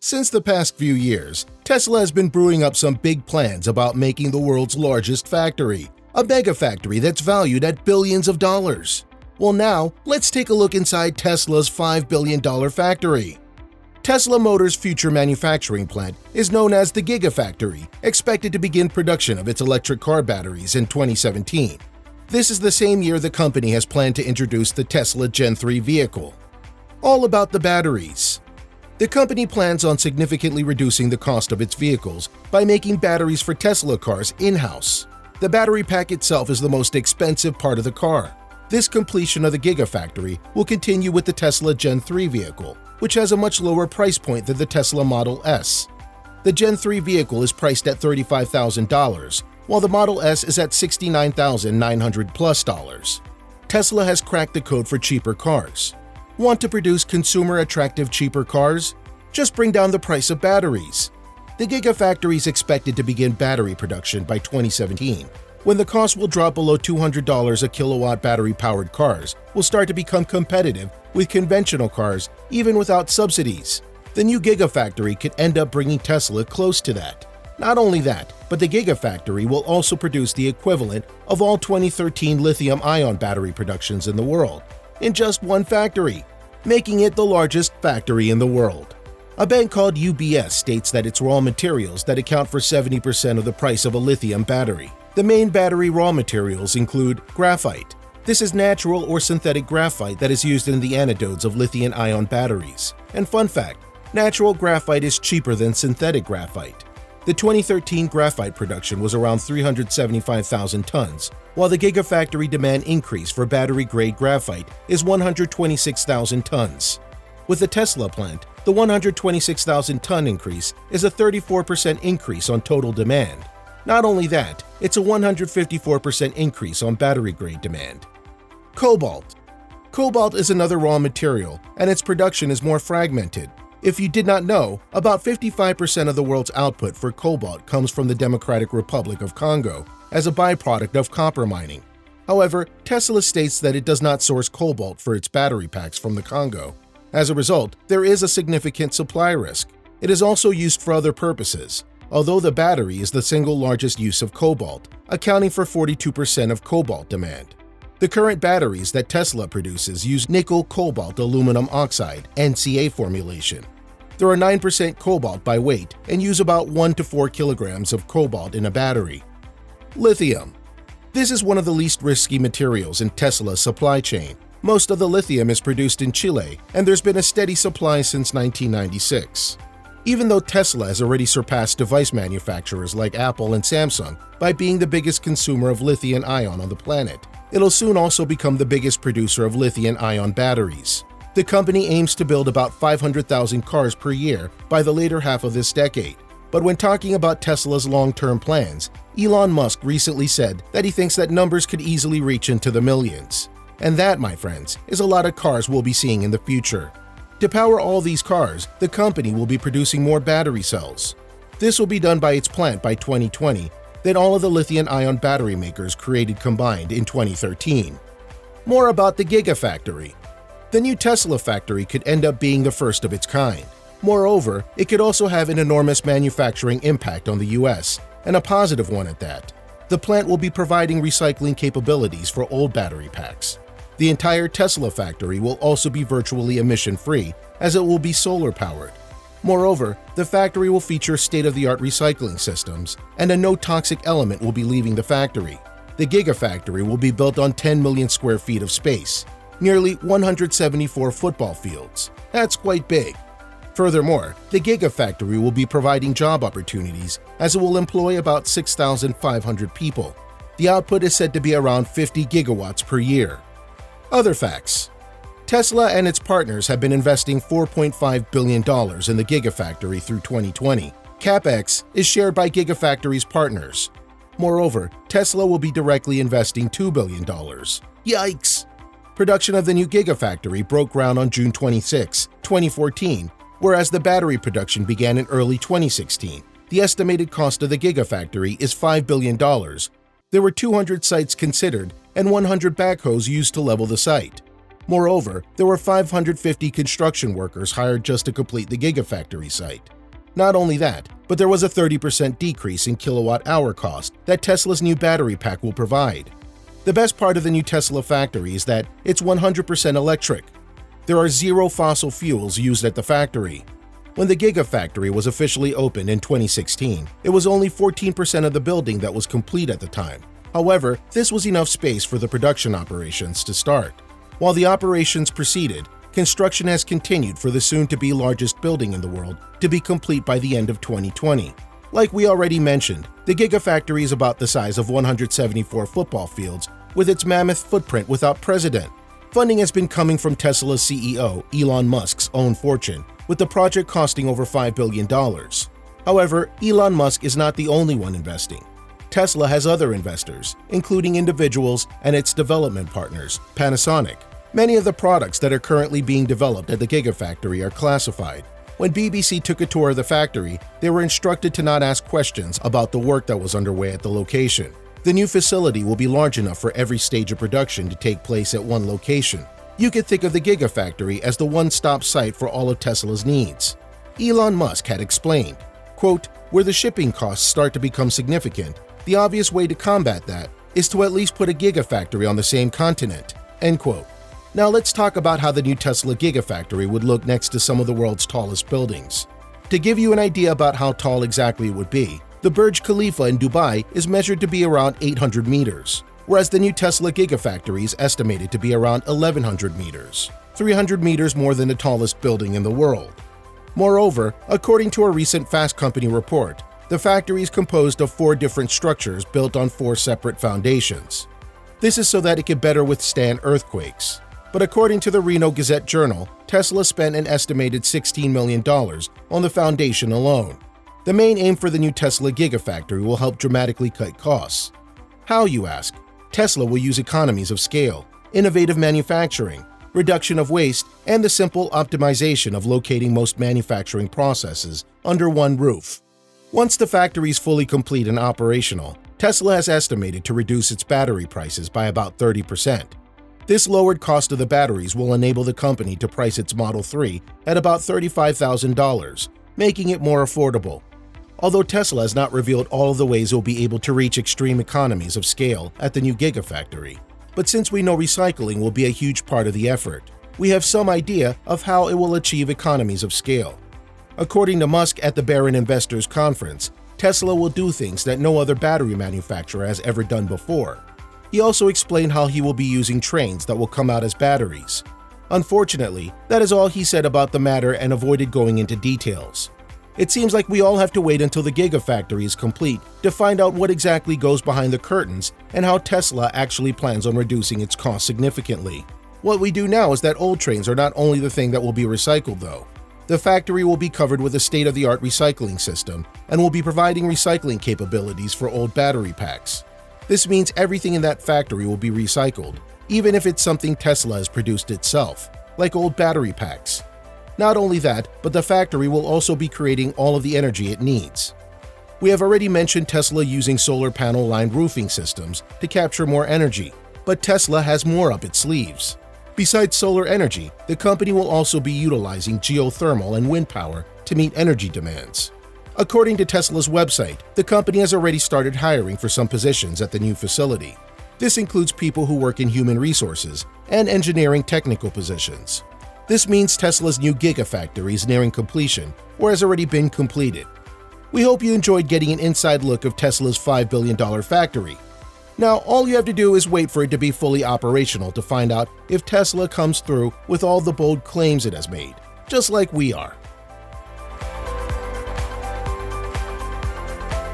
Since the past few years, Tesla has been brewing up some big plans about making the world's largest factory, a megafactory that's valued at billions of dollars. Well now, let's take a look inside Tesla's $5 billion factory. Tesla Motors' future manufacturing plant is known as the Gigafactory, expected to begin production of its electric car batteries in 2017. This is the same year the company has planned to introduce the Tesla Gen 3 vehicle. All about the batteries. The company plans on significantly reducing the cost of its vehicles by making batteries for Tesla cars in-house. The battery pack itself is the most expensive part of the car. This completion of the Gigafactory will continue with the Tesla Gen 3 vehicle, which has a much lower price point than the Tesla Model S. The Gen 3 vehicle is priced at $35,000, while the Model S is at $69,900+. Tesla has cracked the code for cheaper cars. Want to produce consumer-attractive cheaper cars? Just bring down the price of batteries. The Gigafactory is expected to begin battery production by 2017, when the cost will drop below $200 a kilowatt. Battery-powered cars will start to become competitive with conventional cars even without subsidies. The new Gigafactory could end up bringing Tesla close to that. Not only that, but the Gigafactory will also produce the equivalent of all 2013 lithium-ion battery productions in the world, in just one factory, making it the largest factory in the world. A bank called UBS states that it's raw materials that account for 70% of the price of a lithium battery. The main battery raw materials include graphite. This is natural or synthetic graphite that is used in the anodes of lithium-ion batteries. And fun fact, natural graphite is cheaper than synthetic graphite. The 2013 graphite production was around 375,000 tons, while the Gigafactory demand increase for battery-grade graphite is 126,000 tons. With the Tesla plant, the 126,000-ton increase is a 34% increase on total demand. Not only that, it's a 154% increase on battery-grade demand. Cobalt. Cobalt is another raw material, and its production is more fragmented. If you did not know, about 55% of the world's output for cobalt comes from the Democratic Republic of Congo as a byproduct of copper mining. However, Tesla states that it does not source cobalt for its battery packs from the Congo. As a result, there is a significant supply risk. It is also used for other purposes, although the battery is the single largest use of cobalt, accounting for 42% of cobalt demand. The current batteries that Tesla produces use nickel-cobalt aluminum oxide (NCA) formulation. There are 9% cobalt by weight and use about 1 to 4 kilograms of cobalt in a battery. Lithium. This is one of the least risky materials in Tesla's supply chain. Most of the lithium is produced in Chile, and there's been a steady supply since 1996. Even though Tesla has already surpassed device manufacturers like Apple and Samsung by being the biggest consumer of lithium-ion on the planet, it'll soon also become the biggest producer of lithium-ion batteries. The company aims to build about 500,000 cars per year by the later half of this decade. But when talking about Tesla's long-term plans, Elon Musk recently said that he thinks that numbers could easily reach into the millions. And that, my friends, is a lot of cars we'll be seeing in the future. To power all these cars, the company will be producing more battery cells. This will be done by its plant by 2020 than all of the lithium-ion battery makers created combined in 2013. More about the Gigafactory. The new Tesla factory could end up being the first of its kind. Moreover, it could also have an enormous manufacturing impact on the US, and a positive one at that. The plant will be providing recycling capabilities for old battery packs. The entire Tesla factory will also be virtually emission-free, as it will be solar-powered. Moreover, the factory will feature state-of-the-art recycling systems, and a no-toxic element will be leaving the factory. The Gigafactory will be built on 10 million square feet of space, nearly 174 football fields. That's quite big. Furthermore, the Gigafactory will be providing job opportunities as it will employ about 6,500 people. The output is said to be around 50 gigawatts per year. Other facts. Tesla and its partners have been investing $4.5 billion in the Gigafactory through 2020. CapEx is shared by Gigafactory's partners. Moreover, Tesla will be directly investing $2 billion. Yikes! Production of the new Gigafactory broke ground on June 26, 2014, whereas the battery production began in early 2016. The estimated cost of the Gigafactory is $5 billion. There were 200 sites considered and 100 backhoes used to level the site. Moreover, there were 550 construction workers hired just to complete the Gigafactory site. Not only that, but there was a 30% decrease in kilowatt-hour cost that Tesla's new battery pack will provide. The best part of the new Tesla factory is that it's 100% electric. There are zero fossil fuels used at the factory. When the Gigafactory was officially opened in 2016, it was only 14% of the building that was complete at the time. However, this was enough space for the production operations to start. While the operations proceeded, construction has continued for the soon-to-be largest building in the world to be complete by the end of 2020. Like we already mentioned, the Gigafactory is about the size of 174 football fields with its mammoth footprint without precedent. Funding has been coming from Tesla's CEO, Elon Musk's own fortune, with the project costing over $5 billion. However, Elon Musk is not the only one investing. Tesla has other investors, including individuals and its development partners, Panasonic. Many of the products that are currently being developed at the Gigafactory are classified. When BBC took a tour of the factory, they were instructed to not ask questions about the work that was underway at the location. The new facility will be large enough for every stage of production to take place at one location. You could think of the Gigafactory as the one-stop site for all of Tesla's needs. Elon Musk had explained, quote, "Where the shipping costs start to become significant, the obvious way to combat that is to at least put a Gigafactory on the same continent," end quote. Now let's talk about how the new Tesla Gigafactory would look next to some of the world's tallest buildings. To give you an idea about how tall exactly it would be, the Burj Khalifa in Dubai is measured to be around 800 meters, whereas the new Tesla Gigafactory is estimated to be around 1,100 meters, 300 meters more than the tallest building in the world. Moreover, according to a recent Fast Company report, the factory is composed of 4 different structures built on 4 separate foundations. This is so that it can better withstand earthquakes. But according to the Reno Gazette-Journal, Tesla spent an estimated $16 million on the foundation alone. The main aim for the new Tesla Gigafactory will help dramatically cut costs. How, you ask? Tesla will use economies of scale, innovative manufacturing, reduction of waste, and the simple optimization of locating most manufacturing processes under one roof. Once the factory is fully complete and operational, Tesla has estimated to reduce its battery prices by about 30%. This lowered cost of the batteries will enable the company to price its Model 3 at about $35,000, making it more affordable. Although Tesla has not revealed all of the ways it will be able to reach extreme economies of scale at the new Gigafactory, but since we know recycling will be a huge part of the effort, we have some idea of how it will achieve economies of scale. According to Musk at the Barron Investors Conference, Tesla will do things that no other battery manufacturer has ever done before. He also explained how he will be using trains that will come out as batteries. Unfortunately, that is all he said about the matter and avoided going into details. It seems like we all have to wait until the Gigafactory is complete to find out what exactly goes behind the curtains and how Tesla actually plans on reducing its cost significantly. What we do now is that old trains are not only the thing that will be recycled though. The factory will be covered with a state-of-the-art recycling system and will be providing recycling capabilities for old battery packs. This means everything in that factory will be recycled, even if it's something Tesla has produced itself, like old battery packs. Not only that, but the factory will also be creating all of the energy it needs. We have already mentioned Tesla using solar panel-lined roofing systems to capture more energy, but Tesla has more up its sleeves. Besides solar energy, the company will also be utilizing geothermal and wind power to meet energy demands. According to Tesla's website, the company has already started hiring for some positions at the new facility. This includes people who work in human resources and engineering technical positions. This means Tesla's new Gigafactory is nearing completion or has already been completed. We hope you enjoyed getting an inside look of Tesla's $5 billion factory. Now, all you have to do is wait for it to be fully operational to find out if Tesla comes through with all the bold claims it has made, just like we are.